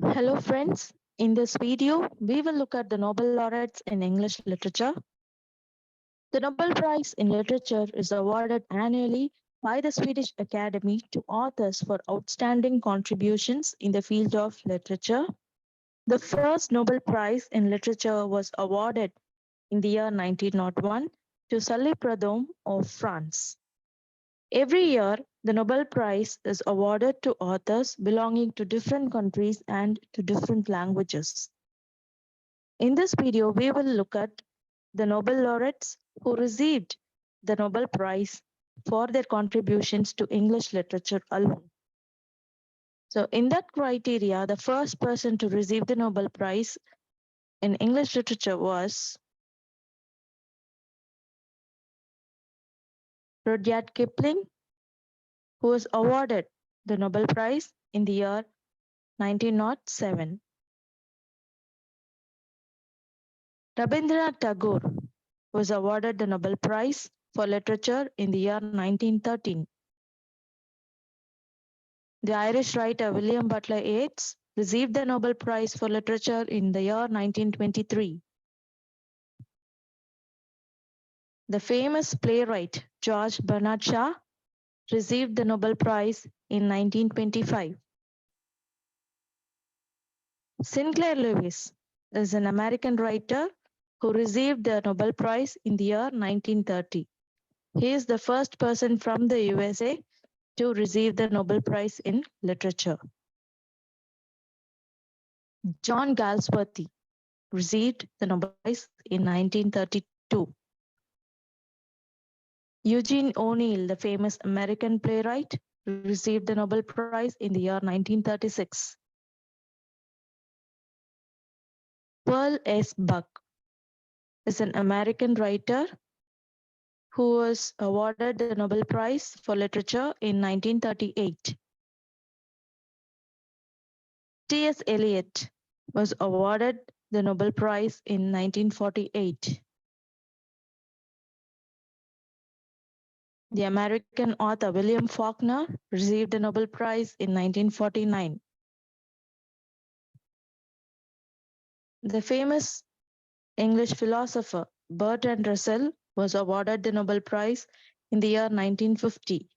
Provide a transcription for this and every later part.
Hello friends, in this video we will look at the Nobel Laureates in English literature. The Nobel Prize in Literature is awarded annually by the Swedish Academy to authors for outstanding contributions in the field of literature. The first Nobel Prize in Literature was awarded in the year 1901 to Sully Prudhomme of France. Every year, the Nobel Prize is awarded to authors belonging to different countries and to different languages. In this video, we will look at the Nobel laureates who received the Nobel Prize for their contributions to English literature alone. So in that criteria, the first person to receive the Nobel Prize in English literature was Rudyard Kipling, who was awarded the Nobel Prize in the year 1907. Rabindranath Tagore was awarded the Nobel Prize for Literature in the year 1913. The Irish writer William Butler Yeats received the Nobel Prize for Literature in the year 1923. The famous playwright George Bernard Shaw received the Nobel Prize in 1925. Sinclair Lewis is an American writer who received the Nobel Prize in the year 1930. He is the first person from the USA to receive the Nobel Prize in Literature. John Galsworthy received the Nobel Prize in 1932. Eugene O'Neill, the famous American playwright, received the Nobel Prize in the year 1936. Pearl S. Buck is an American writer who was awarded the Nobel Prize for Literature in 1938. T.S. Eliot was awarded the Nobel Prize in 1948. The American author William Faulkner received the Nobel Prize in 1949. The famous English philosopher Bertrand Russell was awarded the Nobel Prize in the year 1950.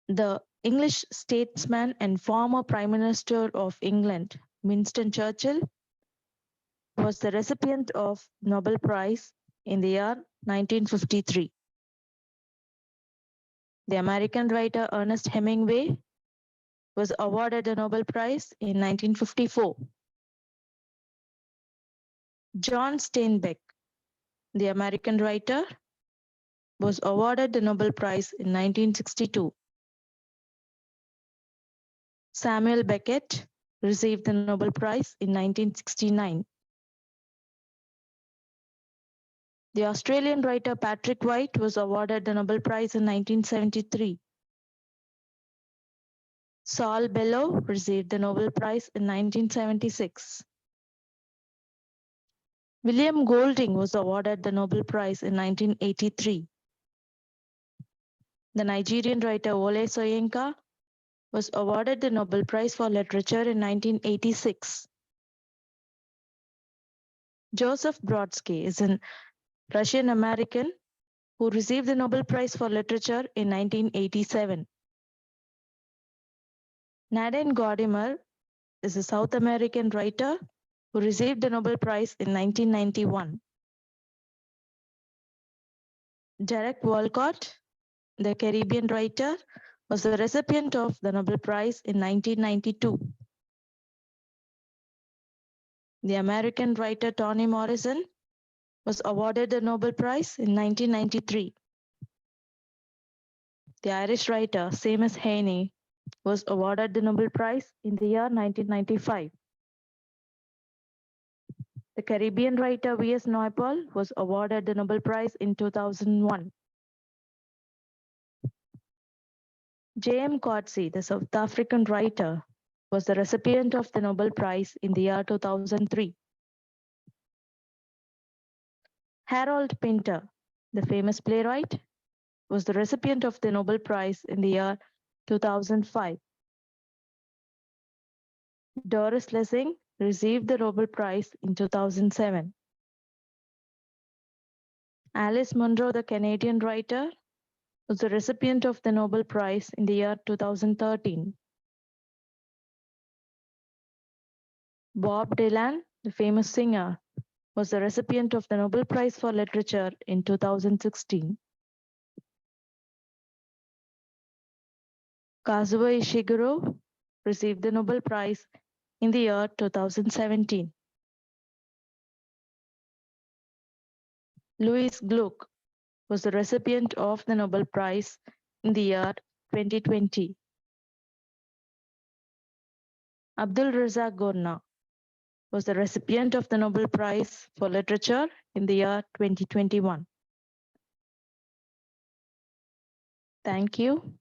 The English statesman and former Prime Minister of England, Winston Churchill, was the recipient of Nobel Prize in the year 1953. The American writer Ernest Hemingway was awarded the Nobel Prize in 1954. John Steinbeck, the American writer, was awarded the Nobel Prize in 1962. Samuel Beckett received the Nobel Prize in 1969. The Australian writer Patrick White was awarded the Nobel Prize in 1973. Saul Bellow received the Nobel Prize in 1976. William Golding was awarded the Nobel Prize in 1983. The Nigerian writer Wole Soyinka was awarded the Nobel Prize for Literature in 1986. Joseph Brodsky is an Russian-American who received the Nobel Prize for Literature in 1987. Nadine Gordimer is a South American writer who received the Nobel Prize in 1991. Derek Walcott, the Caribbean writer, was the recipient of the Nobel Prize in 1992. The American writer Toni Morrison was awarded the Nobel Prize in 1993. The Irish writer Seamus Heaney was awarded the Nobel Prize in the year 1995. The Caribbean writer V.S. Naipaul was awarded the Nobel Prize in 2001. J.M. Coetzee, the South African writer, was the recipient of the Nobel Prize in the year 2003. Harold Pinter, the famous playwright, was the recipient of the Nobel Prize in the year 2005. Doris Lessing received the Nobel Prize in 2007. Alice Munro, the Canadian writer, was the recipient of the Nobel Prize in the year 2013. Bob Dylan, the famous singer, was the recipient of the Nobel Prize for Literature in 2016. Kazuo Ishiguro received the Nobel Prize in the year 2017. Louis Gluck was the recipient of the Nobel Prize in the year 2020. Abdul Razak Gurnah was the recipient of the Nobel Prize for Literature in the year 2021. Thank you.